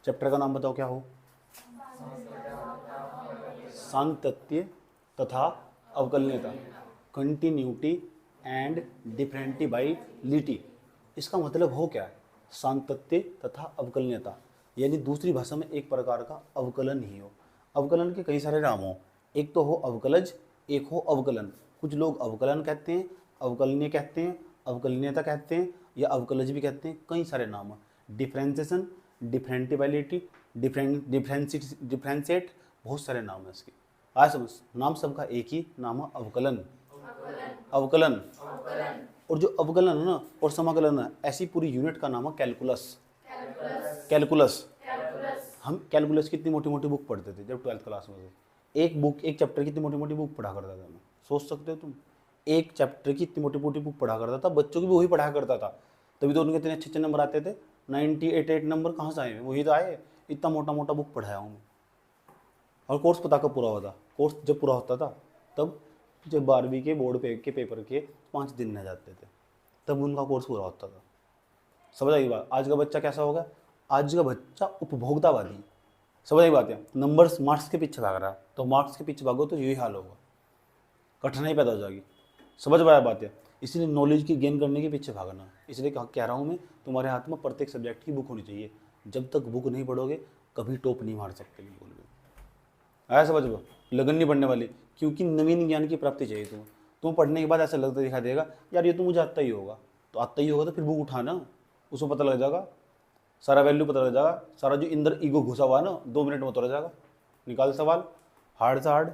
Chapter का नाम बताओ क्या हो? सांतत्य तथा अवकलनीयता, कंटिन्यूटी एंड डिफरेंटिबिलिटी। इसका मतलब हो क्या है? सांतत्य तथा अवकलनीयता, यानी दूसरी भाषा में एक प्रकार का अवकलन ही हो। अवकलन के कई सारे नाम हो, एक तो हो अवकलज, एक हो अवकलन। कुछ लोग अवकलन कहते हैं, अवकलनीय कहते हैं, अवकलनीयता कहते हैं, या अवकलज भी कहते हैं। कई सारे नाम है। डिफरेंशिएशन, डिफरेंटिबिलिटी, डिफरेंशिएट, बहुत सारे नाम है इसके। आज समझ, नाम सबका एक ही नाम है, अवकलन। अवकलन। और जो अवकलन है ना और समाकलन है, ऐसी पूरी यूनिट का नाम है कैलकुलस। कैलकुलस। हम कैलकुलस की इतनी मोटी मोटी बुक पढ़ते थे जब 12th क्लास में थे। एक बुक, एक चैप्टर की इतनी मोटी मोटी बुक पढ़ा करता था मैं। सोच सकते हो तुम, एक चैप्टर की इतनी मोटी मोटी बुक पढ़ा करता था, बच्चों की भी वही पढ़ा करता था, तभी तो उनके इतने अच्छे अच्छे नंबर आते थे। 98 नंबर कहाँ से आए? वही तो आए। इतना मोटा मोटा बुक पढ़ाया हूँ। और कोर्स पता कब पूरा होता? कोर्स जब पूरा होता था तब, जब 12वीं के बोर्ड के पेपर के 5 दिन रह जाते थे, तब उनका कोर्स पूरा होता था। समझ आई बात? आज का बच्चा कैसा होगा? आज का बच्चा उपभोक्तावादी। समझ आई बात है? नंबर्स, मार्क्स के पीछे भाग रहा है, तो मार्क्स के पीछे भागो तो यही हाल होगा, कठिनाई पैदा हो जाएगी। समझ पाया बात है? इसलिए नॉलेज की गेन करने के पीछे भागना। इसलिए कह रहा हूँ मैं, तुम्हारे हाथ में प्रत्येक सब्जेक्ट की बुक होनी चाहिए। जब तक बुक नहीं पढ़ोगे कभी टॉप नहीं मार सकते बिल्कुल भी। आया समझ लो? लगन नहीं पढ़ने वाली, क्योंकि नवीन ज्ञान की प्राप्ति चाहिए तुम पढ़ने के बाद ऐसा लगता दिखा देगा यार ये तो मुझे आता ही होगा। तो आता ही होगा तो फिर बुक उठाना, उसको पता लग जाएगा, सारा वैल्यू पता लग जाएगा, सारा जो अंदर ईगो घुसा हुआ है ना 2 मिनट में उतर जाएगा। निकाल सवाल, हार्ड से हार्ड।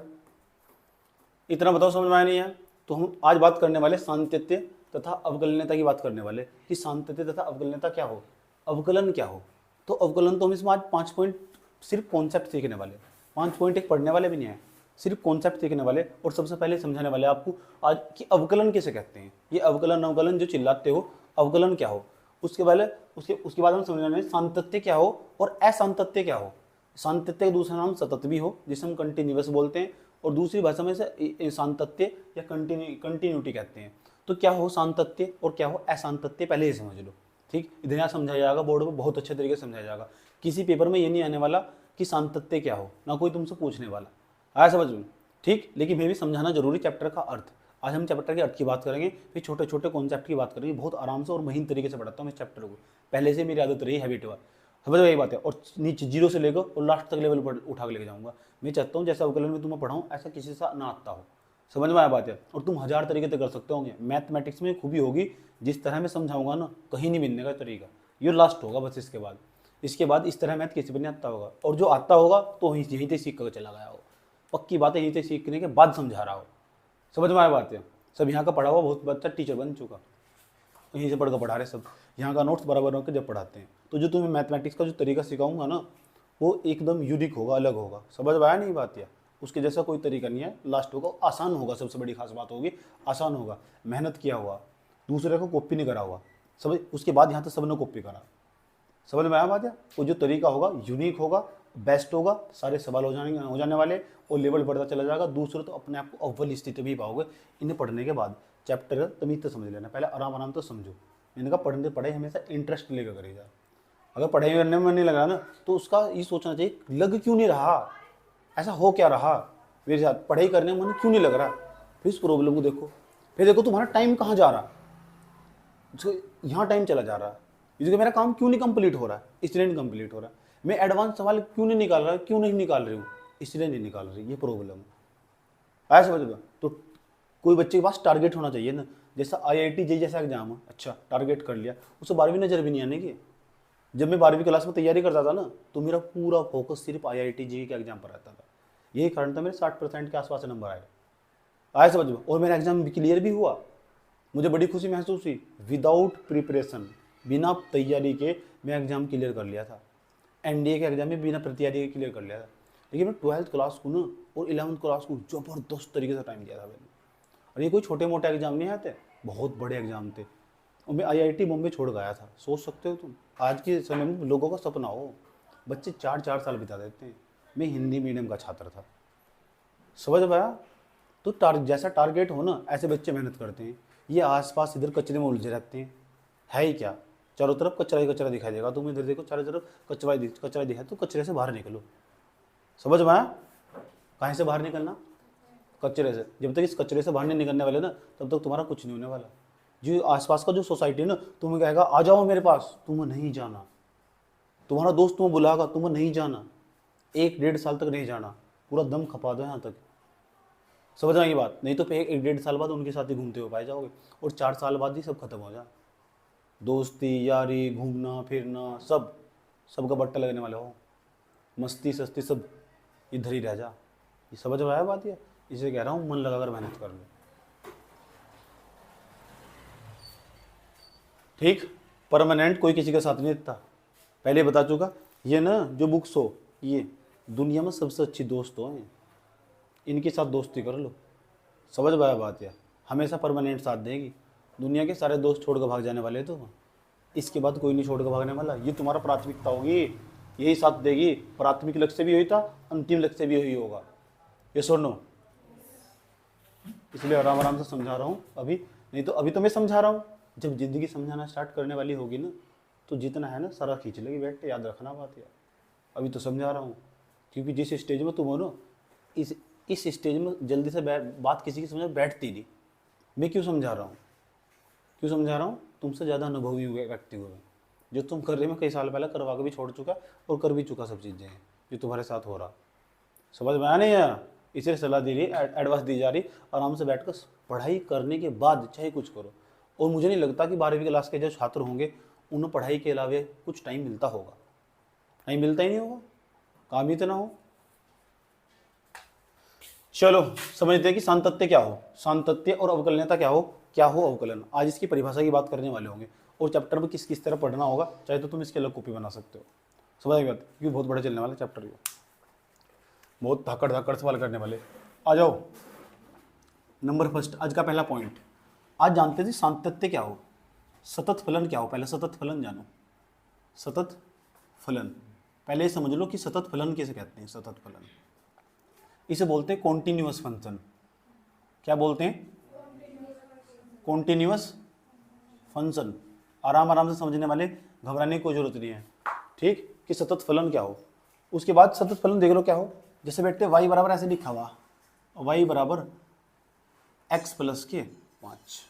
इतना बताओ समझ में आया नहीं है? तो हम आज बात करने वाले सांतत्य तथा अवकलनीयता की बात करने वाले, कि सांतत्य तथा अवकलनीयता क्या हो, अवकलन क्या हो। तो अवकलन तो हम इसमें आज 5 पॉइंट सिर्फ कॉन्सेप्ट सीखने वाले, 5 पॉइंट एक पढ़ने वाले भी नहीं है, सिर्फ कॉन्सेप्ट सीखने वाले। और सबसे पहले समझाने वाले आपको आज कि अवकलन कैसे कहते हैं। ये अवकलन अवकलन जो चिल्लाते हो, अवकलन क्या हो, उसके पहले उसके बाद हम समझने वाले सांतत्य क्या हो और असंतत्य क्या हो। सांतत्य का दूसरा नाम सतत भी हो, जिसे हम कंटिन्यूअस बोलते हैं, और दूसरी भाषा में से सांतत्य या कंटिन्यूटी कहते हैं। तो क्या हो सांतत्य और क्या हो असंतत्य, पहले ही समझ लो। ठीक, इधर यहाँ समझाया जाएगा, बोर्ड में बहुत अच्छे तरीके से समझाया जाएगा। किसी पेपर में ये नहीं आने वाला कि सांतत्य क्या हो, ना कोई तुमसे पूछने वाला। आया समझ में? ठीक, लेकिन फिर भी समझाना जरूरी चैप्टर का अर्थ। आज हम चैप्टर के अर्थ की बात करेंगे, फिर छोटे छोटे कॉन्सेप्ट की बात करेंगे। बहुत आराम से और महीन तरीके से पढ़ाता हूँ इस चैप्टर को, पहले से मेरी आदत रही, हैबिट हुआ। समझ में? यही बात है। और नीचे जीरो से लेकर और लास्ट तक लेवल पर उठा के लेके जाऊँगा। मैं चाहता हूँ जैसा अवकलन में तुम्हें पढ़ाऊँ ऐसा किसी से ना आता हो। समझ में आया बात है? और तुम 1000 तरीके से कर सकते होंगे। मैथमेटिक्स में खूबी होगी, जिस तरह मैं समझाऊंगा ना, कहीं नहीं मिलने का तरीका, ये लास्ट होगा बस। इसके बाद इस तरह मैथ किसी पर नहीं आता होगा, और जो आता होगा तो यहीं से सीख कर चला गया हो। पक्की बात है, यहीं से सीखने के बाद समझा रहा हो। समझ में आया बात है? सब यहाँ का पढ़ा हुआ बहुत बच्चा टीचर बन चुका, यहीं से पढ़ कर पढ़ा रहे सब, यहाँ का नोट्स बराबर होकर जब पढ़ाते हैं। तो जो तुम्हें मैथमेटिक्स का जो तरीका सिखाऊंगा ना, वो एकदम यूनिक होगा, अलग होगा। समझ में आया नहीं बात? या उसके जैसा कोई तरीका नहीं है। लास्ट होगा, आसान होगा, सबसे बड़ी खास बात होगी आसान होगा। मेहनत किया हुआ, दूसरे को कॉपी नहीं करा हुआ। समझ? उसके बाद यहाँ तक सबने कॉपी करा। समझ में आया बात है? वो जो तरीका होगा यूनिक होगा, बेस्ट होगा, सारे सवाल हो जाने वाले, और लेवल बढ़ता चला जाएगा। दूसरे तो अपने आप को अव्वल स्थिति भी पाओगे इन्हें पढ़ने के बाद। चैप्टर तमीज तो समझ लेना, पहले आराम आराम तो समझो। मैंने कहा पढ़ाई हमेशा इंटरेस्ट लेकर करेगा। अगर पढ़ाई करने में नहीं लगा ना, तो उसका ये सोचना चाहिए लग क्यों नहीं रहा, ऐसा हो क्या रहा मेरे साथ, पढ़ाई करने में मन क्यों नहीं लग रहा। फिर इस प्रॉब्लम को देखो, फिर देखो तुम्हारा टाइम कहाँ जा रहा, यहाँ टाइम चला जा रहा है, इसलिए मेरा काम क्यों नहीं कंप्लीट हो रहा है, इसलिए नहीं कंप्लीट हो रहा है। मैं एडवांस सवाल क्यों नहीं निकाल रहा, क्यों नहीं निकाल रही हूँ, इसलिए नहीं निकाल रही, ये प्रॉब्लम है। ऐसा समझ लो। तो कोई बच्चे के पास टारगेट होना चाहिए ना, जैसा IIT JEE जैसा एग्जाम है, अच्छा टारगेट कर लिया, उसे 12वीं नजर भी नहीं आने की। जब मैं 12वीं क्लास में तैयारी करता था ना, तो मेरा पूरा फोकस सिर्फ IIT JEE के एग्जाम पर रहता था। यही कारण था मेरे 60% के आसपास नंबर आए। आया समझ में? और मेरा एग्जाम क्लियर भी हुआ, मुझे बड़ी खुशी महसूस हुई। विदाउट प्रिपरेशन, बिना तैयारी के मैं एग्जाम क्लियर कर लिया था। NDA के एग्जाम में बिना तैयारी के क्लियर कर लिया था। लेकिन मैं 12th क्लास को ना और 11th क्लास को ज़बरदस्त तरीके से टाइम दिया था मैंने। और ये कोई छोटे मोटे एग्जाम नहीं आते, बहुत बड़े एग्जाम थे। और मैं IIT बॉम्बे छोड़ गया था। सोच सकते हो तुम, आज के समय में लोगों का सपना हो, बच्चे 4-4 साल बिता देते हैं। मैं हिंदी मीडियम का छात्र था। समझ पाया? तो जैसा टारगेट हो ना, ऐसे बच्चे मेहनत करते हैं। ये आसपास इधर कचरे में उलझे रहते हैं, है ही क्या। चारों तरफ कचरा ही कचरा दिखाई देगा, तुम इधर देखो चारों तरफ कचरा कचरा दिखाई, तो कचरे से बाहर निकलो। समझ में आया? कहाँ से बाहर निकलना? कचरे से। जब तक इस कचरे से बाहर नहीं निकलने वाले ना, तब तक तुम्हारा कुछ नहीं होने वाला। जो आसपास का जो सोसाइटी है ना, तुम्हें कहेगा आ जाओ मेरे पास, तुम्हें नहीं जाना। तुम्हारा दोस्त तुम्हें बुलाएगा, तुम्हें नहीं जाना। 1-1.5 साल तक नहीं जाना, पूरा दम खपा दो यहाँ तक। समझ आएगी बात? नहीं तो फिर 1-1.5 साल बाद उनके साथ ही घूमते हो पाए जाओगे, और 4 साल बाद ही सब खत्म हो जाए। दोस्ती यारी घूमना फिरना सब सबका बट्टा लगने वाले हो, मस्ती सस्ती सब इधर ही रह जा। ये समझ में आया बात? ये इसे कह रहा हूँ मन लगाकर मेहनत कर लो। ठीक, परमानेंट कोई किसी के साथ नहीं देता, पहले बता चुका। ये ना जो बुक्स हो, ये दुनिया में सबसे अच्छी दोस्त हो, इनके साथ दोस्ती कर लो। समझ में आया बात? यार हमेशा परमानेंट साथ देगी। दुनिया के सारे दोस्त छोड़ कर भाग जाने वाले, तो इसके बाद कोई नहीं छोड़ कर भागने वाला। ये तुम्हारा प्राथमिकता होगी, यही साथ देगी। प्राथमिक लक्ष्य भी यही था, अंतिम लक्ष्य भी यही होगा। ये सुनो, इसलिए आराम आराम से समझा रहा हूँ अभी, नहीं तो अभी तो मैं समझा रहा हूँ। जब जिंदगी समझाना स्टार्ट करने वाली होगी ना, तो जितना है ना सारा खींच लेगी बैठ के। याद रखना बात यार, अभी तो समझा रहा हूँ। क्योंकि जिस स्टेज में तुम हो ना, इस स्टेज में जल्दी से बात किसी की समझ में बैठती नहीं। मैं क्यों समझा रहा हूँ? क्यों समझा रहा हूँ? तुमसे ज़्यादा अनुभवी हुए व्यक्ति हुए, जो तुम कर रहे में कई साल पहले करवा के भी छोड़ चुका और कर भी चुका सब चीज़ें हैं जो तुम्हारे साथ हो रहा। समझ में आया नहीं है? इसे सलाह दी रही, एडवाइस दी जा रही। आराम से बैठकर पढ़ाई करने के बाद चाहे कुछ करो। और मुझे नहीं लगता कि 12वीं क्लास के जो छात्र होंगे उन्हें पढ़ाई के अलावा कुछ टाइम मिलता होगा। नहीं मिलता ही नहीं होगा, काम ही इतना हो। चलो समझते हैं कि सातत्य क्या हो, सातत्य और अवकलनीयता क्या हो अवकलन। आज इसकी परिभाषा की बात करने वाले होंगे, और चैप्टर में किस किस तरह पढ़ना होगा, चाहे तो तुम इसके अलग कॉपी बना सकते हो। समझ आई बात? क्योंकि बहुत बड़ा चलने वाला चैप्टर, ये बहुत धाकड़ सवाल करने वाले। आ जाओ, नंबर फर्स्ट, आज का पहला पॉइंट। आज जानते थे सातत्य क्या हो, सतत फलन क्या हो। पहले सतत फलन जानो। सतत फलन पहले समझ लो कि सतत फलन किसे कहते हैं। सतत फलन इसे बोलते हैं कॉन्टिन्यूअस फंक्शन। क्या बोलते हैं? Continuous function. आराम आराम से समझने वाले, घबराने की कोई जरूरत नहीं है। ठीक, कि सतत फलन क्या हो। उसके बाद सतत फलन देख लो क्या हो। जैसे बैठते y बराबर ऐसे लिखा हुआ, y बराबर x प्लस के 5,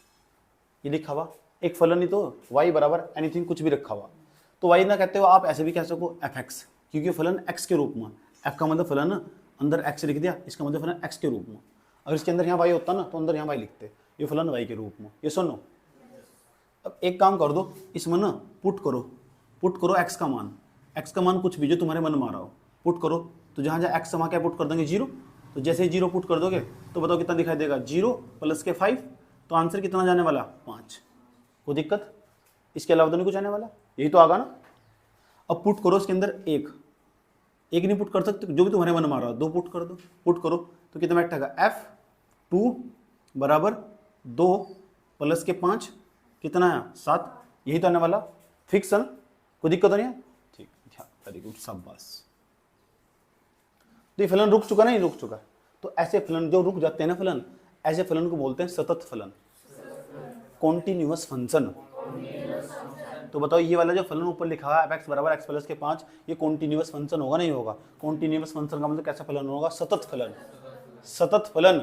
ये लिखा हुआ एक फलन ही तो, y बराबर एनीथिंग कुछ भी रखा हुआ। तो y ना कहते हो आप ऐसे भी कह सको fx, क्योंकि फलन x के रूप में। f का मतलब फलन अंदर x लिख दिया, इसका मतलब फलन x के रूप में। अगर इसके अंदर यहाँ y होता ना, तो अंदर यहाँ y लिखते, ये फलन y के रूप में। ये सुनो, अब एक काम कर दो, इसमें ना पुट करो x का मान कुछ भी जो तुम्हारे मन में आ रहा हो पुट करो। तो जहाँ जहाँ x समा क्या पुट कर देंगे 0। तो जैसे ही 0 पुट कर दोगे तो बताओ कितना दिखाई देगा, 0 प्लस के 5। तो आंसर कितना जाने वाला, 5। कोई दिक्कत? इसके अलावा तो नहीं कुछ आने वाला, यही तो आगा ना। अब पुट करो इसके अंदर एक नहीं पुट कर सकते, जो भी तुम्हारे मन में आ रहा हो 2 पुट कर दो। पुट करो तो कितना बैठेगा, f2 बराबर 2 प्लस के 5 कितना है, 7। यही तो आने वाला, फिक्स है ना, कोई दिक्कत नहीं है। ठीक, वेरी गुड, शाबाश। तो ये फलन रुक चुका नहीं, रुक चुका। तो ऐसे फलन जो रुक जाते हैं ना फलन, ऐसे फलन को बोलते हैं सतत फलन, कॉन्टिन्यूअस फंक्शन। तो बताओ ये वाला जो फलन ऊपर लिखा है f(x बराबर x प्लस के 5), ये कॉन्टिन्यूअस फंक्शन होगा नहीं होगा? कॉन्टिन्यूअस फंक्शन का मतलब कैसा फलन होगा, सतत फलन। सतत फलन।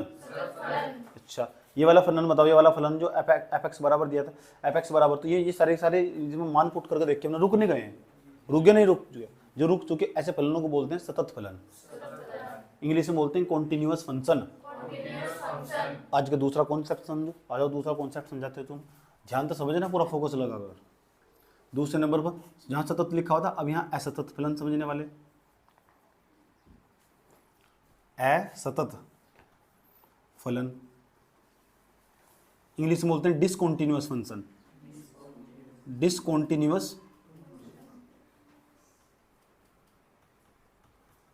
अच्छा, ये वाला फलन बताओ, ये वाला फलन जो f(x बराबर दिया था, f(x बराबर), तो ये सारे जिसमें मान पुट करके देख के हमने रुक नहीं गए, रुक गए नहीं, रुक चुके। जो रुक चुके ऐसे फलनों को बोलते हैं सतत फलन। इंग्लिश में बोलते हैं कॉन्टिन्यूअस फंक्शन। आज का दूसरा कॉन्सेप्ट समझो, आ जाओ दूसरा कॉन्सेप्ट समझाते हो तुम। ध्यान तो समझना, पूरा फोकस लगाकर। दूसरे नंबर पर जहां सतत लिखा हुआ था, अब यहाँ असतत फलन समझने वाले। असतत फलन इंग्लिश में बोलते हैं डिसकॉन्टिन्यूअस फंक्शन। डिसकॉन्टिन्यूअस,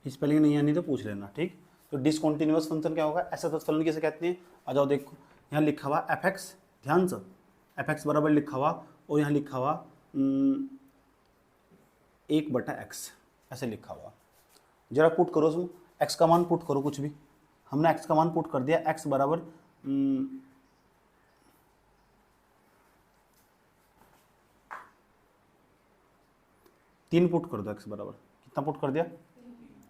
स्पेलिंग नहीं आनी तो पूछ लेना, ठीक। तो डिसकॉन्टिन्यूअस फंक्शन क्या होगा, असतत फलन किसे कहते हैं? आ जाओ देखो, यहाँ लिखा हुआ f(x), ध्यान से f(x) बराबर लिखा हुआ, और यहाँ लिखा हुआ 1/x, ऐसे लिखा हुआ। जरा पुट करो उसमें, x का मान पुट करो, कुछ भी। हमने x का मान पुट कर दिया, x बराबर 3 पुट कर दो x बराबर, कितना पुट कर दिया,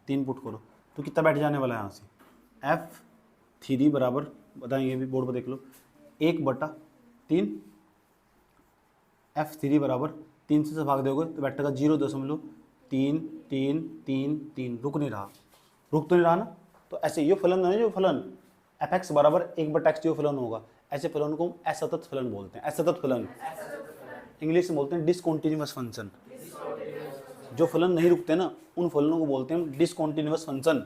3 पुट करो, तो कितना बैठ जाने वाला है यहाँ से, F3 बराबर, बताएंगे भी बोर्ड पर देख लो, 1/3, F3 बराबर 3 से भाग दोगे तो बैठेगा 0.33333, रुक नहीं रहा, रुक तो नहीं रहा ना। तो ऐसे ये फलन है, जो फलन fx बराबर 1/x जो फलन होगा, ऐसे फलन को हम असतत फलन बोलते हैं। असतत फलन इंग्लिश में बोलते हैं डिसकंटिन्यूअस फंक्शन। जो फलन नहीं रुकते ना, उन फलनों को बोलते हैं डिसकंटिन्यूअस फंक्शन,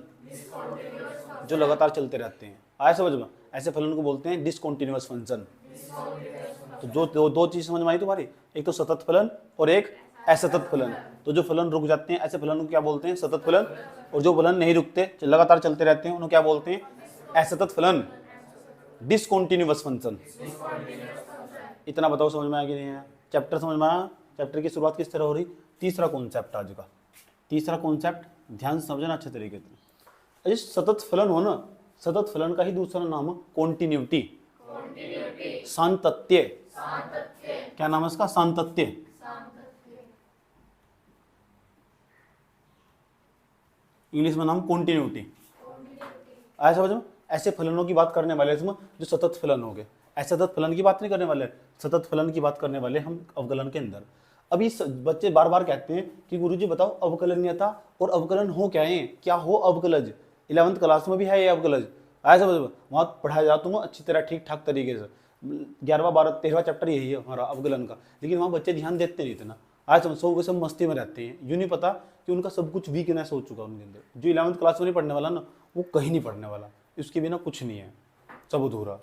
जो लगातार चलते रहते हैं। आया समझ में, ऐसे फलन को बोलते हैं डिसकंटिन्यूअस फंक्शन। तो जो दो चीज समझ में आई तुम्हारी, एक तो सतत फलन और एक असतत फलन। तो जो फलन रुक जाते हैं ऐसे फलन को क्या बोलते हैं, सतत फलन, और जो फलन नहीं रुकते, लगातार चलते रहते हैं, उन्हें क्या बोलते हैं, असतत फलन, डिसकंटिन्यूअस फंक्शन। इतना बताओ समझ में आया कि नहीं है। चैप्टर समझ में आया। चैप्टर की शुरुआत किस तरह हो रही, तीसरा कॉन्सेप्ट आज का, तीसरा कॉन्सेप्ट ध्यान से समझना अच्छे तरीके से। सतत फलन हो ना, सतत फलन का ही दूसरा नाम है कॉन्टिन्यूटी, सातत्य। क्या नाम है इसका, सातत्य। इंग्लिश में नाम कॉन्टिन्यूटी। आया समझ में। ऐसे फलनों की बात करने वाले इसमें जो सतत फलन हो गए, असतत फलन की बात नहीं करने वाले, सतत फलन की बात करने वाले हम अवकलन के अंदर। अभी बच्चे बार बार कहते हैं कि गुरुजी बताओ अवकलनीयता और अवकलन हो क्या है, क्या हो अवकलज। 11th क्लास में भी है ये अवकलज। आया समझ में, वहाँ पढ़ाया जाता हूँ अच्छी तरह ठीक ठाक तरीके से। 11वां 12 13वां चैप्टर यही है हमारा अवकलन का, लेकिन वहाँ बच्चे ध्यान देते नहीं इतना। आज समझ सब सब मस्ती में रहते हैं, यूँ नहीं पता कि उनका सब कुछ वीकनेस हो चुका उनके अंदर। जो 11th क्लास में नहीं पढ़ने वाला ना, वो कहीं नहीं पढ़ने वाला, उसके बिना कुछ नहीं है, सब अधूरा।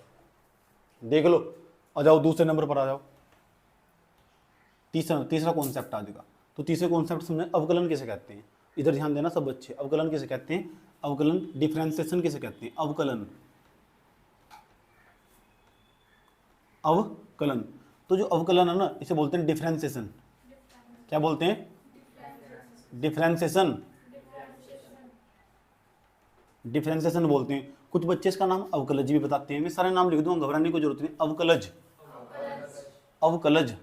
देख लो, आ जाओ दूसरे नंबर पर आ जाओ। तीसरा कॉन्सेप्ट आ जाएगा। तो तीसरे कॉन्सेप्ट समझे अवकलन किसे कहते हैं, इधर ध्यान देना सब बच्चे। अवकलन किसे कहते हैं, अवकलन डिफरेंशिएशन किसे कहते हैं, अवकलन, अवकलन। तो जो अवकलन है ना, इसे बोलते हैं डिफरेंशिएशन। क्या बोलते हैं, डिफरेंशिएशन, डिफरेंशिएशन बोलते हैं। कुछ बच्चे इसका नाम अवकलज भी बताते हैं। मैं सारे नाम लिख दूंगा, घबराने की जरूरत नहीं। अवकलज, अवकलज,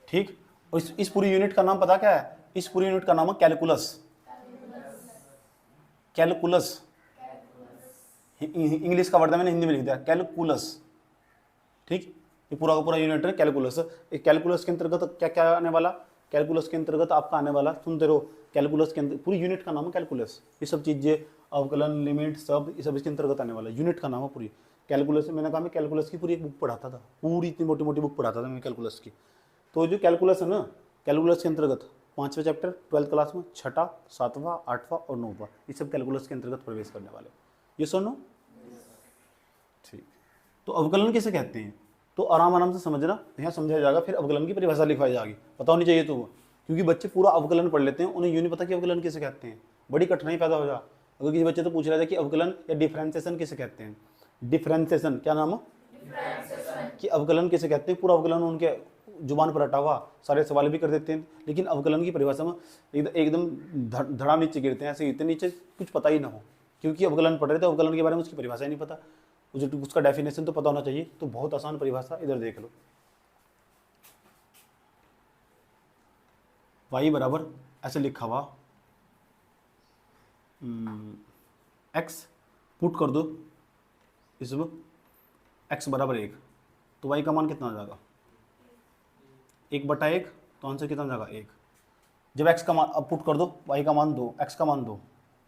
ठीक। और इस पूरी यूनिट का नाम पता क्या है, इस पूरी यूनिट का नाम है कैलकुलस। कैलकुलस इंग्लिश का वर्ड है, मैंने हिंदी में लिख दिया कैलकुलस, ठीक। ये पूरा का पूरा यूनिट है कैलकुलस। कैलकुलस के अंतर्गत क्या क्या आने वाला, कैलकुलस के अंतर्गत आपका आने वाला, सुनते रहो, कैलकुलस के अंदर पूरी यूनिट का नाम है कैलकुलस। ये सब चीजें, अवकलन, लिमिट, सब ये सब इसके अंतर्गत आने वाला यूनिट का नाम है पूरी कैलकुलस। मैंने कहा मैं कैलकुलस की पूरी एक बुक पढ़ाता था, पूरी इतनी मोटी मोटी बुक पढ़ाता था मैं कैलकुलस की। तो जो कैलकुलस है ना, कैलकुलस के अंतर्गत 5वें चैप्टर 12th क्लास में 6ठा, 7वां, 8वां और 9वां, ये सब कैलकुलस के अंतर्गत प्रवेश करने वाले। ये सुनो, ठीक। तो अवकलन किसे कहते हैं, तो आराम आराम से समझना, यहाँ समझाया जाएगा, फिर अवकलन की परिभाषा लिखवाई जाएगी, पता होनी चाहिए। तो वो क्योंकि बच्चे पूरा अवकलन पढ़ लेते हैं, उन्हें यूँ नहीं पता कि अवकलन किसे कहते हैं, बड़ी कठिनाई पैदा हो जाए। अगर किसी बच्चे तो पूछ रहा था कि अवकलन या डिफरेंशिएशन किसे कहते हैं, डिफरेंशिएशन क्या नाम है, कि अवकलन किसे कहते हैं, पूरा अवकलन उनके जुबान पर हटा हुआ, सारे सवाल भी कर देते हैं, लेकिन अवकलन की परिभाषा में एकदम धड़ा नीचे गिरते हैं, ऐसे इतने नीचे कुछ पता ही ना हो, क्योंकि अवकलन पढ़ रहे थे, अवकलन के बारे में उसकी परिभाषा ही नहीं पता, उसका डेफिनेशन तो पता होना चाहिए। तो बहुत आसान परिभाषा, इधर देख लो, y बराबर ऐसे लिखा हुआ x, पुट कर दो इसमें x बराबर 1, तो y का मान कितना आ जाएगा, 1/1, तो आंसर कितना जाएगा 1। जब x का मान अब पुट कर दो, y का मान 2, x का मान 2,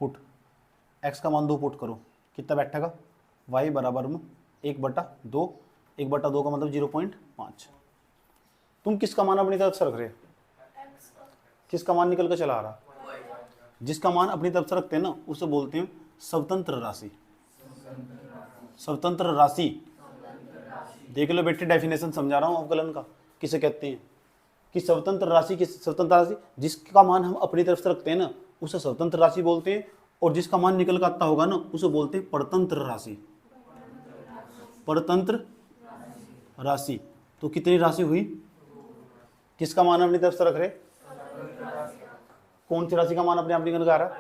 पुट x का मान 2 पुट करो, कितना बैठेगा, y बराबर में 1/2, 1/2 का मतलब 0.5। तुम किसका मान अपनी तरफ से रख रहे, किसका मान निकल कर चला आ रहा, जिसका मान अपनी तरफ से रखते हैं ना, उसे बोलते हैं स्वतंत्र राशि। स्वतंत्र राशि, देख लो बेटे, डेफिनेशन समझा रहा हूं अवकलन का, किसे कहते हैं, कि स्वतंत्र राशि, स्वतंत्र राशि जिसका मान हम अपनी तरफ से रखते हैं ना, उसे स्वतंत्र राशि बोलते हैं, और जिसका मान निकल कर आता होगा ना, उसे बोलते हैं परतंत्र राशि। परतंत्र राशि, तो कितनी राशि हुई, किसका मान अपनी तरफ से रख रहे, कौन सी राशि का मान अपने आप निकल आ रहा है,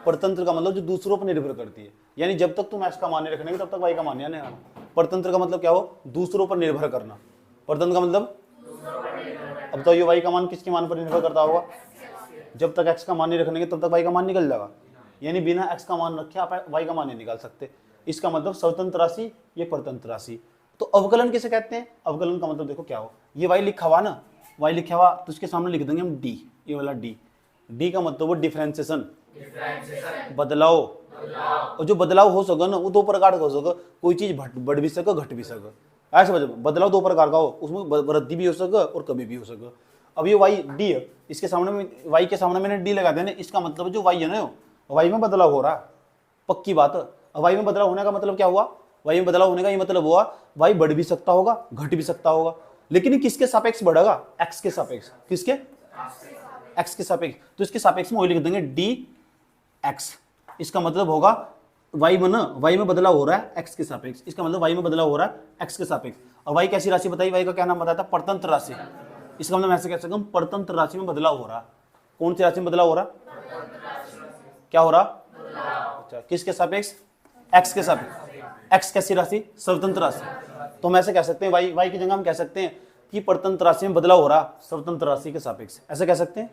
परतंत्र का मतलब जो दूसरों पर निर्भर करती है, यानी जब तक तुम x का मान नहीं रखने तब तक y का मान नहीं आना। परतंत्र का मतलब क्या हो, दूसरों पर निर्भर करना। परतंत्र का मतलब अब तो ये y का मान किसके मान पर निर्भर करता होगा? जब तक x का मान नहीं रखेंगे तब तक y का मान निकल जाएगा, यानी बिना x का मान रखे आप y का मान नहीं निकाल सकते। इसका मतलब स्वतंत्र राशि, ये परतंत्र राशि। तो अवकलन किसे कहते हैं? अवकलन का मतलब देखो क्या हो, ये y लिखा हुआ ना, y लिखा हुआ तो इसके सामने लिख देंगे हम d, ये वाला d का मतलब वो डिफरेंशिएशन, बदलाव। और जो बदलाव हो सके ना वो दो प्रकार का हो सके, कोई चीज बढ़ भी सके घट भी सके, ऐसे बदलाव दो प्रकार का हो, उसमें वृद्धि भी हो सके और कमी भी हो सके। अब ये वाई डी है, इसके सामने में वाई के सामने मैंने डी लगा दिया ना, इसका मतलब जो वाई है ना वाई में बदलाव हो रहा है, पक्की बात है। अब वाई में बदलाव होने का मतलब क्या हुआ? वाई में बदलाव होने का ये मतलब हुआ वाई बढ़ भी सकता होगा घट भी सकता होगा, लेकिन किसके सापेक्ष बढ़ेगा? एक्स के सापेक्ष। किसके? एक्स के सापेक्ष। तो इसके सापेक्ष में वही लिख देंगे डी एक्स। इसका मतलब होगा वाई में ना, वाई में बदलाव हो रहा है एक्स के सापेक्ष, इसका मतलब वाई में बदलाव हो रहा है एक्स के सापेक्ष। और वाई कैसी राशि बताई? वाई का क्या नाम बताया था? परतंत्र राशि। इसका मतलब ऐसे कह सकते हैं परतंत्र राशि में बदलाव हो रहा है। कौन सी राशि में बदलाव हो रहा? क्या हो रहा? अच्छा, किसके सापेक्ष? एक्स के सापेक्ष। एक्स कैसी राशि? स्वतंत्र राशि। तो हम ऐसे कह सकते हैं वाई, वाई की जगह हम कह सकते हैं कि परतंत्र राशि में बदलाव हो रहा स्वतंत्र राशि के सापेक्ष। ऐसे कह सकते हैं?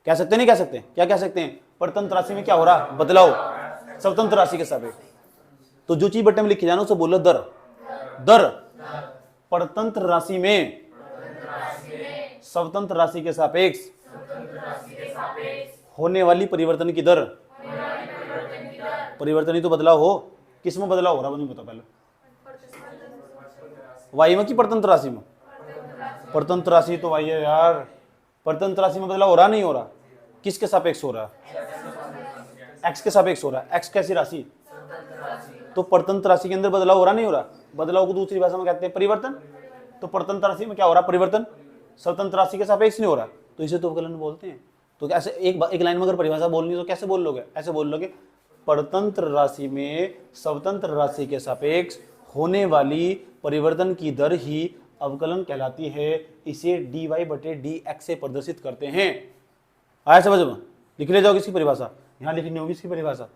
कह सकते नहीं कह सकते? क्या कह सकते हैं? परतंत्र राशि में क्या हो रहा? बदलाव स्वतंत्र राशि के सापेक्ष। तो जो चीज बट्टे में लिखी जाना उसे बोलो दर। दर परतंत्र राशि में स्वतंत्र राशि के सापेक्ष होने वाली परिवर्तन की दर। परिवर्तन ही तो बदलाव हो, किस में बदलाव हो रहा मुझे बता पहले, वाई में कि परतंत्र राशि में? परतंत्र राशि तो वाई है यार। परतंत्र राशि में बदलाव हो रहा नहीं हो रहा? किसके सापेक्ष हो रहा है? एक्स के सापेक्ष हो रहा है। एक्स कैसी राशि? तो परतंत्र राशि के अंदर बदलाव हो रहा नहीं हो रहा? बदलाव को दूसरी भाषा में कहते हैं परिवर्तन। तो परतंत्र राशि में क्या हो रहा? परिवर्तन। स्वतंत्र राशि के सापेक्ष नहीं हो रहा, तो इसे तो अवकलन बोलते हैं। तो ऐसे एक लाइन में अगर परिभाषा बोलनी तो कैसे बोल लोगे? ऐसे बोल लोगे परतंत्र राशि में स्वतंत्र राशि के सापेक्ष होने वाली परिवर्तन की दर ही अवकलन कहलाती है। इसे dy बटे dx से प्रदर्शित करते हैं। आया समझ में? लिख ले जाओ इसकी परिभाषा, यहाँ लिखनी होगी इसकी परिभाषा।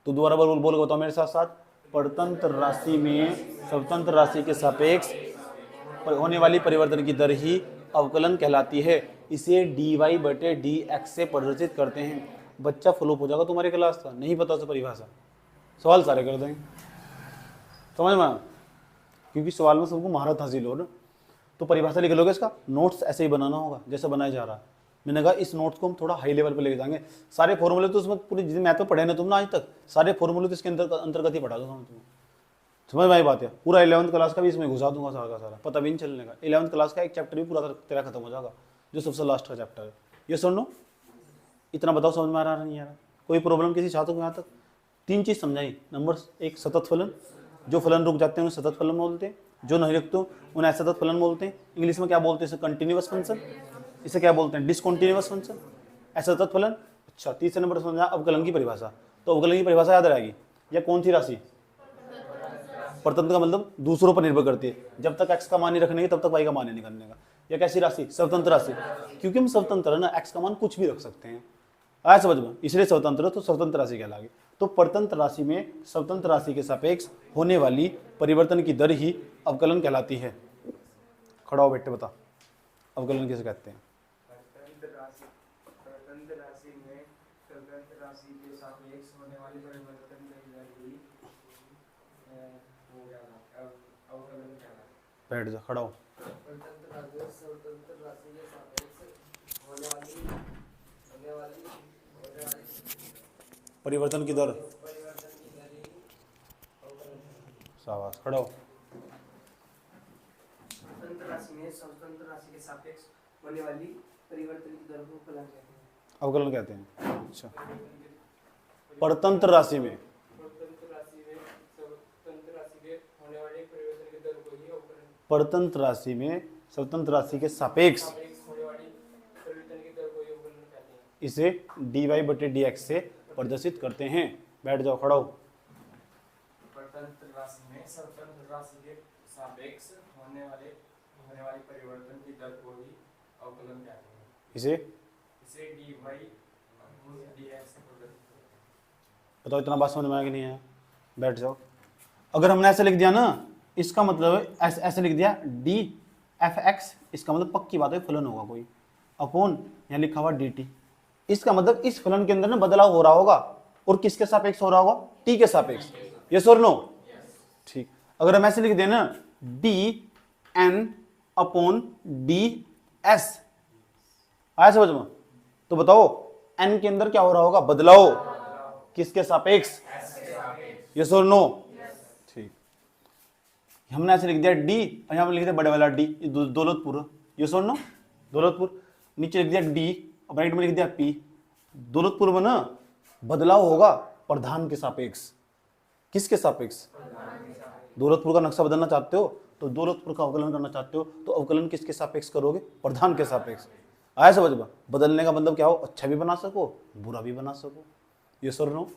तो दोबारा बोल बताओ मेरे साथ साथ, परतंत्र राशि में स्वतंत्र राशि के सापेक्ष होने वाली परिवर्तन की दर ही अवकलन कहलाती है। इसे dy बटे dx से प्रदर्शित करते हैं। बच्चा फ्लोप हो जाएगा तुम्हारे क्लास का, नहीं पता उसे परिभाषा, सवाल सारे कर देंगे। समझ में? क्योंकि सवाल में सबको महारत हासिल हो ना, तो परिभाषा लिख लोगे। इसका नोट्स ऐसे ही बनाना होगा जैसे बनाया जा रहा है। मैंने कहा इस नोट्स को हम थोड़ा हाई लेवल पे लेके जाएंगे। सारे फॉर्मूले तो उसमें पूरी जितने मैथ में पढ़े ना तुम ना आज तक, सारे फॉर्मूले तो इसके अंतर्गत ही पढ़ा दूंगा तुम्हें। समझ में आई बात है? पूरा 11वीं क्लास का भी इसमें घुसा दूंगा सारा का सारा, पता भी नहीं चलने का। 11वीं क्लास का एक चैप्टर भी पूरा तेरा खत्म हो जाएगा, जो सबसे लास्ट का चैप्टर है। ये सुन लो, इतना बताओ समझ में आ रहा नहीं आ रहा? कोई प्रॉब्लम किसी छात्र को यहाँ तक? 3 चीज़ समझाई। नंबर 1 सतत फलन, जो फलन रुक जाते हैं उन्हें सतत फलन बोलते हैं, जो नहीं रुकते उन्हें असतत फलन बोलते हैं। इंग्लिश में क्या बोलते हैं? इसे कंटिन्यूअस फंक्शन, इसे क्या बोलते हैं? डिसकंटिन्यूअस फंक्शन, असतत फलन। अच्छा, तीसरे नंबर समझा अवकलन की परिभाषा। तो अवकलन की परिभाषा याद रहेगी। या कौन सी राशि? परतंत्र का मतलब दूसरों पर निर्भर करती है, जब तक x का मान नहीं रखने की तब तक y का मान नहीं निकालने का। या कैसी राशि? स्वतंत्र राशि, क्योंकि हम स्वतंत्र है ना, x का मान कुछ भी रख सकते हैं। आया समझ में? इसलिए स्वतंत्र, तो स्वतंत्र राशि कहलाएगी। तो परतंत्र राशि में स्वतंत्र राशि के सापेक्ष होने वाली परिवर्तन की दर ही अवकलन कहलाती है। खड़ा हो बेटे, बता अवकलन किसे कहते हैं? परतंत्र राशि में स्वतंत्र राशि के सापेक्ष होने वाली परिवर्तन की दर ही अवकलन कहलाती है। बैठ जा, खड़ा हो। परतंत्र राशि में स्वतंत्र राशि के सापेक्ष होने वाली परिवर्तन की दर, शाबाश, खड़ा हो। स्वतंत्र राशि में स्वतंत्र राशि के सापेक्ष होने वाली परिवर्तन की दर को अवकलन कहते हैं। अवकलन कहते हैं। अच्छा, परतंत्र राशि में स्वतंत्र राशि के होने वाली परिवर्तन की दर को ही अवकलन, परतंत्र राशि में स्वतंत्र राशि के सापेक्ष होने वाली परिवर्तन की दर को ही अवकलन कहते हैं। इसे dy बटे dx से प्रदर्शित करते हैं। बैठ जाओ, खड़ा हो। परतंत्र राशि में स्वतंत्र राशि के सापेक्ष होने वाली परिवर्तन की दर को ही अवकलन कहते हैं। इसे dy dx से प्रदर्शित करते हैं। बताओ इतना बात समझ में आया कि नहीं आया? बैठ जाओ। अगर हमने ऐसे लिख दिया ना, इसका मतलब ऐसे लिख दिया d एफ एक्स, इसका मतलब पक्की बात है फलन होगा कोई, अपॉन यहाँ लिखा हुआ dt, इसका मतलब इस फलन के अंदर ना बदलाव हो रहा होगा, और किसके सापेक्ष हो रहा होगा, t के सापेक्ष, यस और नो, ठीक। अगर हम ऐसे लिख दें ना dn अपॉन ds, आया समझ में, तो बताओ n के अंदर क्या हो रहा होगा, बदलाव, किसके सापेक्ष, यस और नो, ठीक। हमने ऐसे लिख दिया d, और यहाँ पे लिख दिया बड़े वाला d, दौलतपुर, यस और नो, दौलतपुर, नीचे लिख दिया d और राइट में लिख दिया p, दौलतपुर में ना बदलाव होगा प्रधान के सापेक्ष, किसके सापेक्ष, दौलतपुर का नक्शा बदलना चाहते हो तो दौलतपुर का अवकलन करना चाहते हो तो अवकलन किसके सापेक्ष करोगे, प्रधान के सापेक्ष, आया समझ में। बदलने का मतलब क्या हो, अच्छा भी बना सको बुरा भी बना सको, यस और नो,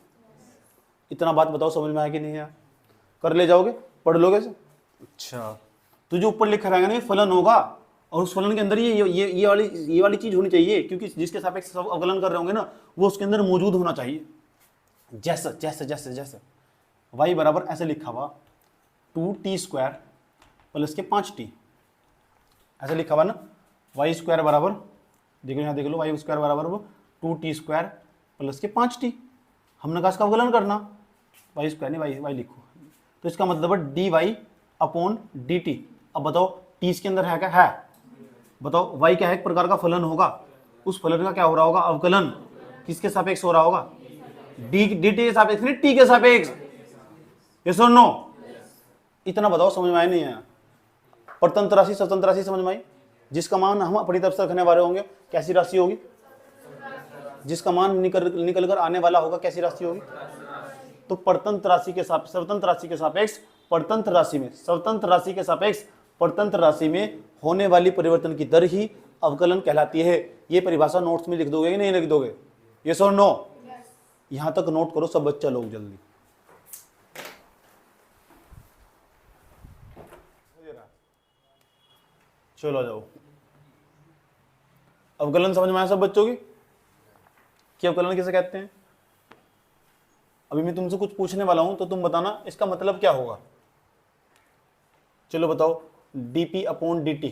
इतना बात बताओ समझ में आया कि नहीं आया, कर ले जाओगे, पढ़ लोगे से, अच्छा। तो जो ऊपर लिखा रहेगा ना ये फलन होगा, और उस फलन के अंदर ये वाली चीज होनी चाहिए, क्योंकि जिसके सापेक्ष सब अवकलन कर रहे होंगे ना वो उसके अंदर मौजूद होना चाहिए, जैसे जैसे जैसे जैसे y बराबर ऐसे लिखा हुआ 2t² प्लस के 5t, ऐसे लिखा हुआ ना, y स्क्वायर बराबर, देखो यहाँ देख लो, y स्क्वायर बराबर 2t² प्लस के 5t, हमने कहा इसका अवकलन करना, y स्क्वायर नहीं y लिखो, तो इसका मतलब है dy अपॉन dt। अब बताओ t इसके अंदर है क्या, है, बताओ y क्या है, एक प्रकार का फलन होगा, उस फलन का क्या हो रहा होगा, अवकलन, किसके सापेक्ष हो रहा होगा, dt के सापेक्ष नहीं, t के सापेक्ष, यस और नो, इतना बताओ समझ में आया नहीं आया। परतंत्र राशि स्वतंत्र राशि समझ में आई, जिसका मान हम अपनी तरफ से रखने वाले होंगे कैसी राशि होगी, जिसका मान निकल कर आने वाला होगा कैसी राशि होगी, तो परतंत्र राशि के सापेक्ष स्वतंत्र राशि के सापेक्ष परतंत्र राशि में, स्वतंत्र राशि के सापेक्ष परतंत्र राशि में होने वाली परिवर्तन की दर ही अवकलन कहलाती है। ये परिभाषा नोट्स में लिख दोगे कि नहीं लिख दोगे, यस और नो, यहां तक नोट करो सब बच्चा लोग जल्दी। चलो जाओ, अवकलन समझ में आया सब बच्चों की, कि अवकलन किसे कहते हैं। अभी मैं तुमसे कुछ पूछने वाला हूं तो तुम बताना इसका मतलब क्या होगा। चलो बताओ, dp अपॉन dt,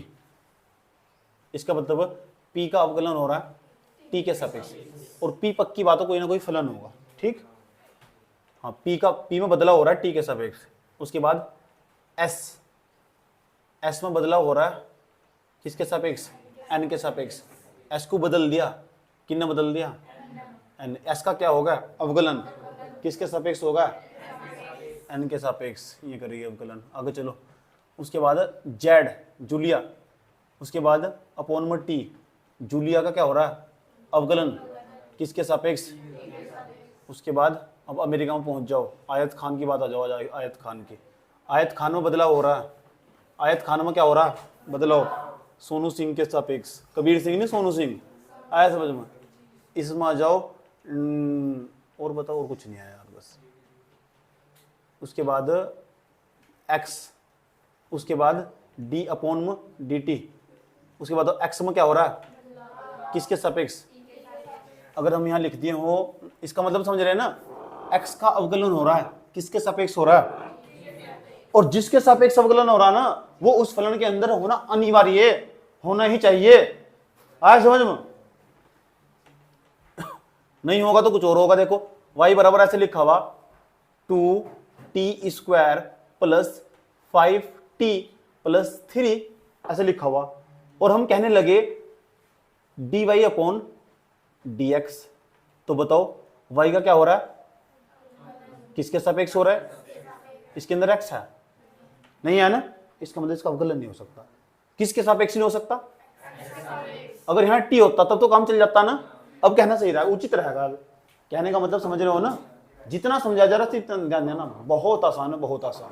इसका मतलब p का अवकलन हो रहा है t के सापेक्ष, और p पक्की बात हो कोई ना कोई फलन होगा, ठीक। हाँ, p में बदलाव हो रहा है t के सापेक्ष, उसके बाद s में बदलाव हो रहा है किसके सापेक्ष, n के सापेक्ष, s को बदल दिया, किसने बदल दिया, n, s का क्या होगा, अवकलन, किसके सापेक्ष होगा, n के सापेक्ष, ये करिए अवकलन। आगे चलो, उसके बाद z जूलिया, उसके बाद अपॉन में t, जूलिया का क्या हो रहा है, अवकलन, किसके सापेक्ष, उसके बाद अब अमेरिका में पहुंच जाओ, आयत खान की बात आ जाओ, आयत खान की, आयत खान में बदलाव हो रहा है, आयत खान में क्या हो रहा है, बदलाव, सोनू सिंह के सापेक्ष, कबीर सिंह नहीं सोनू सिंह, आया समझ में, इसमें आ जाओ, और बताओ, और कुछ नहीं आया यार बस। उसके बाद x, उसके बाद d अपॉन में dt, उसके बाद x में क्या हो रहा है, किसके सापेक्ष, अगर हम यहाँ लिख दिए हो, इसका मतलब समझ रहे हैं ना, x का अवकलन हो रहा है, किसके सापेक्ष हो रहा है, और जिसके सापेक्ष अवकलन हो रहा है ना वो उस फलन के अंदर होना अनिवार्य, होना ही चाहिए, आया समझ में, नहीं होगा तो कुछ और होगा। देखो y बराबर ऐसे लिखा हुआ 2t² प्लस 5t प्लस 3, ऐसे लिखा हुआ, और हम कहने लगे dy अपॉन dx, तो बताओ y का क्या हो रहा है, किसके सापेक्ष हो रहा है, इसके अंदर x है, नहीं है ना, इसका मतलब इसका अवकलन नहीं हो सकता, किसके सापेक्ष नहीं हो सकता, अगर यहाँ t होता तब तो काम चल जाता ना। अब कहना सही रहा, उचित रहेगा, कहने का मतलब समझ रहे हो ना, जितना समझा जा रहा है इतना ध्यान देना, बहुत आसान है, बहुत आसान,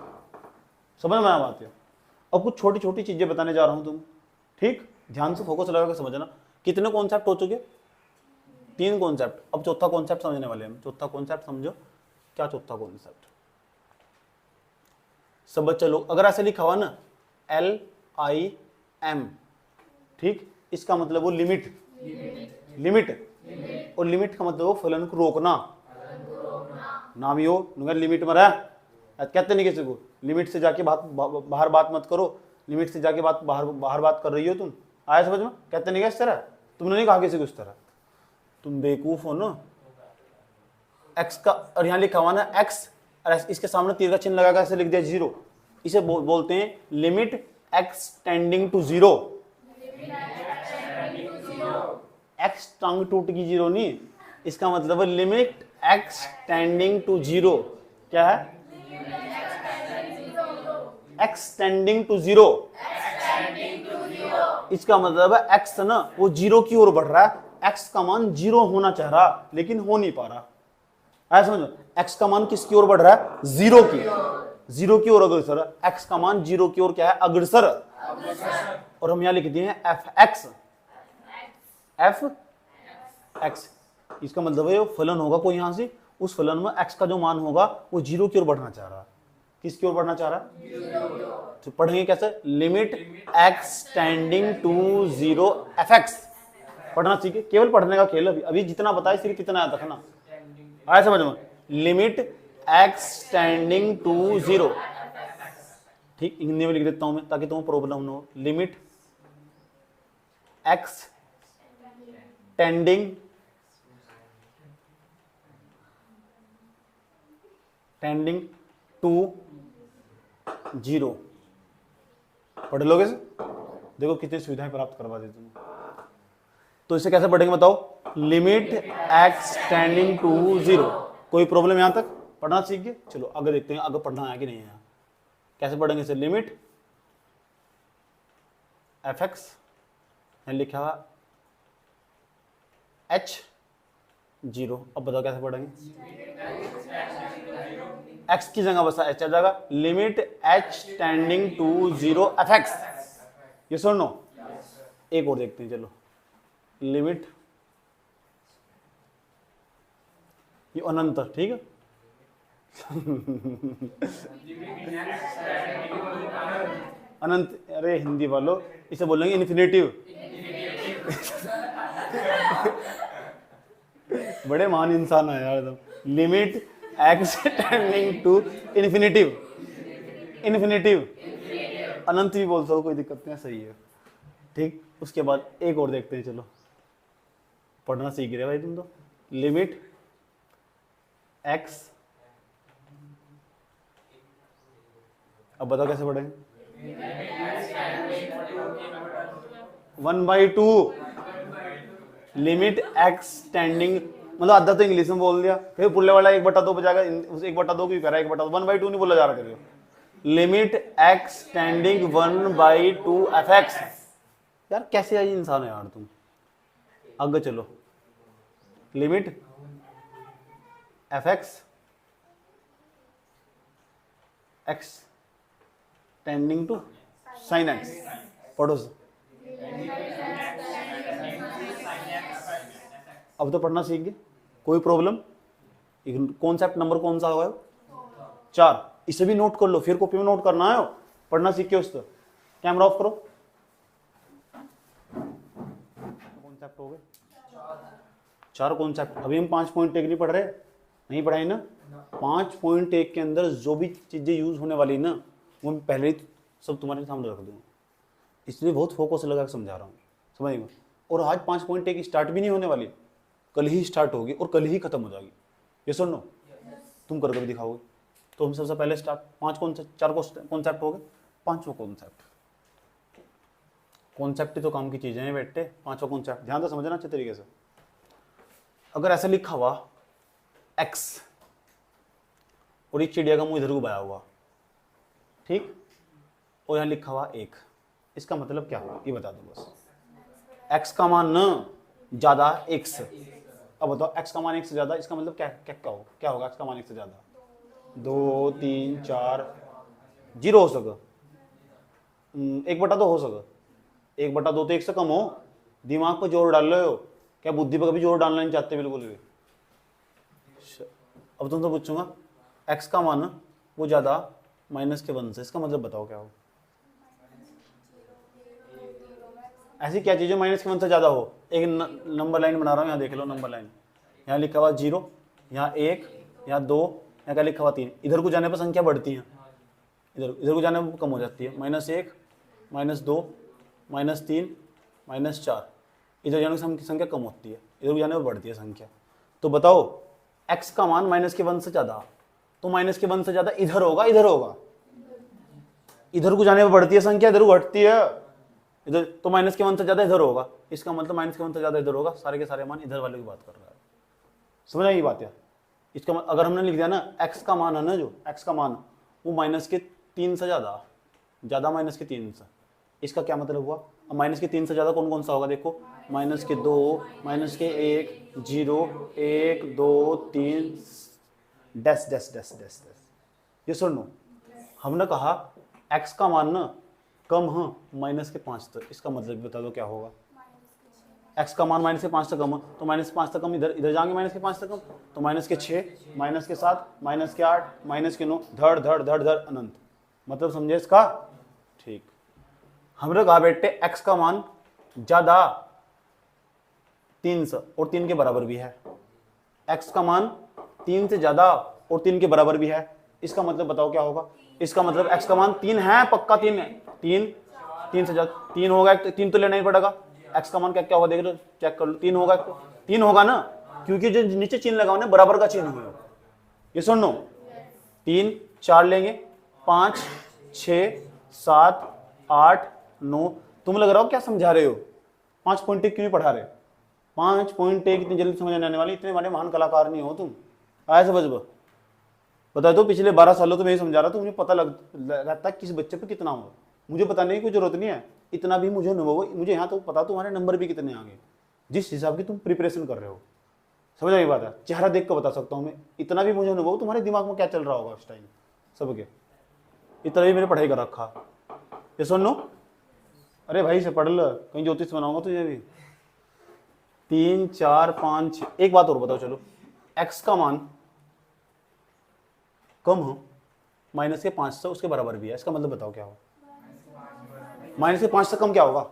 समझ में आया बात है। अब कुछ छोटी छोटी चीजें बताने जा रहा हूं तुम, ठीक, ध्यान से फोकस लगा के समझना। कितने कॉन्सेप्ट हो चुके, 3 कॉन्सेप्ट, अब चौथा कॉन्सेप्ट समझने वाले हैं। चौथा कॉन्सेप्ट समझो, क्या चौथा कॉन्सेप्ट, सब बच्चे लोग, अगर ऐसे लिखा हुआ ना LIM, ठीक, इसका मतलब वो लिमिट, और लिमिट का मतलब वो फलन को रोकना, नाम ही हो लिमिट में रह, कहते नहीं किसी को लिमिट से जाके बाहर बात मत करो, लिमिट से जाके बात बाहर बाहर बात कर रही हो तुम। आया समझ में? कहते नहीं क्या इस तरह? तुमने नहीं कहा किसी को इस तरह, तुम बेवकूफ हो ना। एक्स का, और यहाँ लिखा हुआ ना एक्स, और इसके सामने तीर का चिन्ह लगाकर ऐसे लिख दिया 0, इसे बोलते हैं limit x tending to 0। X टांग टूट की 0 नहीं, इसका मतलब है लिमिट एक्स टेंडिंग टू 0। क्या है? X tending to 0। इसका मतलब है एक्स ना वो 0 की ओर बढ़ रहा है, एक्स का मान 0 होना चाह रहा लेकिन हो नहीं पा रहा। ऐसा समझो, एक्स का मान किसकी ओर बढ़ रहा है? 0 की, 0 की ओर अग्रसर। एक्स का मान 0 की ओर क्या है? अग्रसर। और हम यहां लिख दिए हैं एफ एक्स, एफ एक्स। इसका मतलब है फलन होगा कोई यहां से, उस फलन में एक्स का जो मान होगा वो 0 की ओर बढ़ना चाह रहा है। किसकी ओर बढ़ना चाह रहा है? तो पढ़ेंगे कैसे? Limit x tending to 0 F x. पढ़ना सीखे, केवल पढ़ने का खेल। अभी जितना बताया सिर्फ कितना याद रखना। आया समझ में? Limit x tending to 0। ठीक, हिंदी में लिख देता हूं मैं ताकि तुम्हें प्रॉब्लम ना हो। Limit x tending to 0। पढ़ लोगे? देखो कितनी सुविधाएं प्राप्त करवा देती हूँ। तो इसे कैसे पढ़ेंगे बताओ? Limit x tending to 0। कोई प्रॉब्लम यहां तक? पढ़ना सीख गए? चलो आगे देखते हैं आगे पढ़ना है कि नहीं है। कैसे पढ़ेंगे इसे? लिमिट एफ एक्स लिखा हुआ एच 0। अब बताओ कैसे पढ़ेंगे? एक्स की जगह बस एच आ जाएगा। Limit H tending to 0 F X. ये सुन लो, एक और देखते हैं। चलो लिमिट, ये अनंत, ठीक है। अनंत, अरे हिंदी वालों इसे बोलेंगे इन्फिनेटिव। बड़े महान इंसान है यार तुम। Limit x tending to infinitive, infinitive अनंत भी बोल सकते हो, कोई दिक्कत नहीं है, सही है। ठीक, उसके बाद एक और देखते हैं। चलो पढ़ना सीख रहे भाई तुम तो। लिमिट एक्स, अब बताओ कैसे पढ़ेंगे? 1/2 लिमिट एक्स टेंडिंग, मतलब आधा तो इंग्लिश में बोल दिया, फिर पुल्ले वाला 1/2 बचाएगा। 1/2 क्यों कह रहा है? 1/2 1/2 नहीं बोला जा रहा करियो। Limit x tending 1/2 f x. यार कैसे आई इंसान है यार तुम। आगे चलो, limit f x x tending to sine x. पढ़ो। अब तो पढ़ना सीख गए, कोई प्रॉब्लम? कॉन्सेप्ट नंबर कौन सा हुआ है? 4। इसे भी नोट कर लो, फिर कॉपी में नोट करना है। पढ़ना सीख के उसको। कैमरा ऑफ करो। कॉन्सेप्ट हो गए 4 कॉन्सेप्ट। अभी हम 5.1 नहीं पढ़ रहे, नहीं पढ़ाई ना। 5.1 के अंदर जो भी चीजें यूज होने वाली ना वो मैं पहले ही सब तुम्हारे सामने रख दूंगा, इसलिए बहुत फोकस लगा कर समझा रहा हूँ, समझ गए? और आज 5.1 स्टार्ट भी नहीं होने वाली, कल ही स्टार्ट होगी और कल ही खत्म हो जाएगी। ये सुन लो, तुम करके भी दिखाओगे। तो हम सबसे पहले स्टार्ट 4 कॉन्सेप्ट हो गए। 5वां कॉन्सेप्ट, कॉन्सेप्ट तो काम की चीजें हैं बेटे। 5वां कॉन्सेप्ट ध्यान से समझना अच्छे तरीके से। अगर ऐसा लिखा हुआ एक्स और एक चिड़िया का मुंह इधर को बनाया हुआ, ठीक, और यहाँ लिखा हुआ 1, इसका मतलब क्या हुआ ये बता दो बस। एक्स का मान न ज्यादा 1 से। अब बताओ एक्स का मान 1 से ज्यादा, इसका मतलब क्या होगा? एक्स का मान 1 से ज्यादा 2, 3, 4, 0 हो सके, 1/2 हो सके। 1/2 तो 1 से कम हो। दिमाग पर जोर डाल रहे हो क्या? बुद्धि पर कभी जोर डालना नहीं चाहते बिल्कुल भी। अब तुमसे पूछूंगा एक्स का मान वो ज्यादा -1 से, इसका मतलब बताओ क्या हो? ऐसी क्या चीज है -1 से ज्यादा हो? एक नंबर लाइन बना रहा हूँ, यहाँ देख लो नंबर लाइन। यहाँ लिखा हुआ 0, यहाँ 1, यहाँ 2, यहाँ क्या लिखा हुआ 3। इधर को जाने पर संख्या बढ़ती है, इधर को जाने पर कम हो जाती है। -1, -2 -3 -4। इधर जाने की संख्या कम होती है, इधर जाने पर बढ़ती है संख्या। तो बताओ x का मान -1 से ज़्यादा, तो -1 से ज़्यादा इधर होगा इधर होगा, इधर को जाने पर बढ़ती है संख्या, इधर को घटती है, इधर तो -1 से ज़्यादा इधर होगा, इसका मतलब -1 से ज़्यादा इधर होगा। सारे के सारे मान इधर वाले की बात कर रहा है। समझ आई बात यार? इसका अगर हमने लिख दिया ना x का मान है ना, जो x का मान वो -3 से ज़्यादा -3 से, इसका क्या मतलब हुआ? अब -3 से ज़्यादा कौन कौन सा होगा? देखो -2 -1 0 1 2 3 dash dash dash dash dash. ये सुनो, हमने कहा x का मान ना कम है -5 तक, इसका मतलब बता दो क्या होगा? x का मान -5 तक कम है, तो -5 तक कम, इधर जाएंगे -5 तक कम, तो -6 -7 -8 -9 धड़ धड़ धड़ धड़ अनंत। मतलब समझे इसका? ठीक। हमने कहा बेटे x का मान ज्यादा 3 से और 3 के बराबर भी है, x का मान 3 से ज्यादा और 3 के बराबर भी है। इसका मतलब बताओ क्या होगा? इसका मतलब x का मान 3 है, पक्का 3 है, 3 से ज्यादा 3 होगा, 3 तो लेना ही पड़ेगा। x का मान क्या क्या होगा देख लो, चेक कर लो, 3 होगा, 3 होगा ना, क्योंकि जो नीचे चिन्ह लगाओ ना बराबर का चिन्ह होगा। ये सुन लो, 3 4 लेंगे, 5 6 7 8 9। तुम लग रहा हो क्या समझा रहे हो? 5.1 क्यों नहीं पढ़ा रहे? 5.1 इतनी जल्दी समझ आने वाली, इतने बड़े महान कलाकार नहीं हो तुम। आया समझ बता दो, पिछले 12 सालों तो मैं ही समझा रहा था, मुझे पता रहता है किस बच्चे पे कितना हो। मुझे बताने की कोई जरूरत नहीं है, इतना भी मुझे अनुभव है, मुझे यहाँ तो पता तुम्हारे नंबर भी कितने आगे, जिस हिसाब की तुम प्रिपरेशन कर रहे हो। समझ आई बात है? चेहरा देख कर बता सकता हूँ मैं, इतना भी मुझे अनुभव, तुम्हारे दिमाग में क्या चल रहा होगा उस टाइम सबके, इतना भी मैंने पढ़ाई कर रखा। ये सुन लो, अरे भाई से पढ़ ल, कहीं ज्योतिष बनाऊंगा तुझे भी। 3 4 5 6। एक बात और बताओ, चलो x का मान कम हो -5 से उसके बराबर भी है, इसका मतलब बताओ क्या होगा? -5 से कम क्या होगा?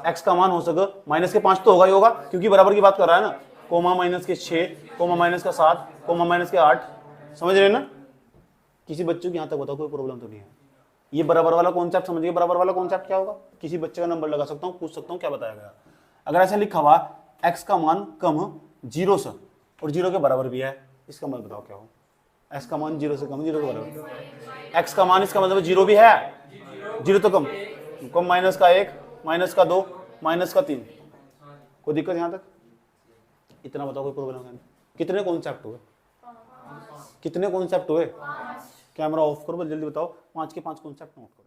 x का मान हो सके -5 तो होगा ही होगा, क्योंकि बराबर की बात कर रहा है ना, कोमा -6 कोमा -7 कोमा -8। समझ रहे ना? किसी बच्चे को यहाँ तक बताओ कोई प्रॉब्लम तो नहीं है। ये बराबर वाला कॉन्सेप्ट समझिए, बराबर वाला कॉन्सेप्ट क्या होगा? किसी बच्चे का नंबर लगा सकता हूँ, पूछ सकता हूँ क्या बताया गया। अगर ऐसा लिखा हुआ x का मान कम 0 से और 0 के बराबर भी है, इसका मतलब बताओ क्या हो? x का मान 0 से कम 0 के बराबर, x का मान इसका मतलब 0 भी है, 0 तो कम कम -1 -2 -3। कोई दिक्कत यहाँ तक? इतना बताओ कोई प्रॉब्लम है? कितने कॉन्सेप्ट हुए? कितने कॉन्सेप्ट हुए? कैमरा ऑफ करो, जल्दी बताओ, 5 के 5 कॉन्सेप्ट नोट करो।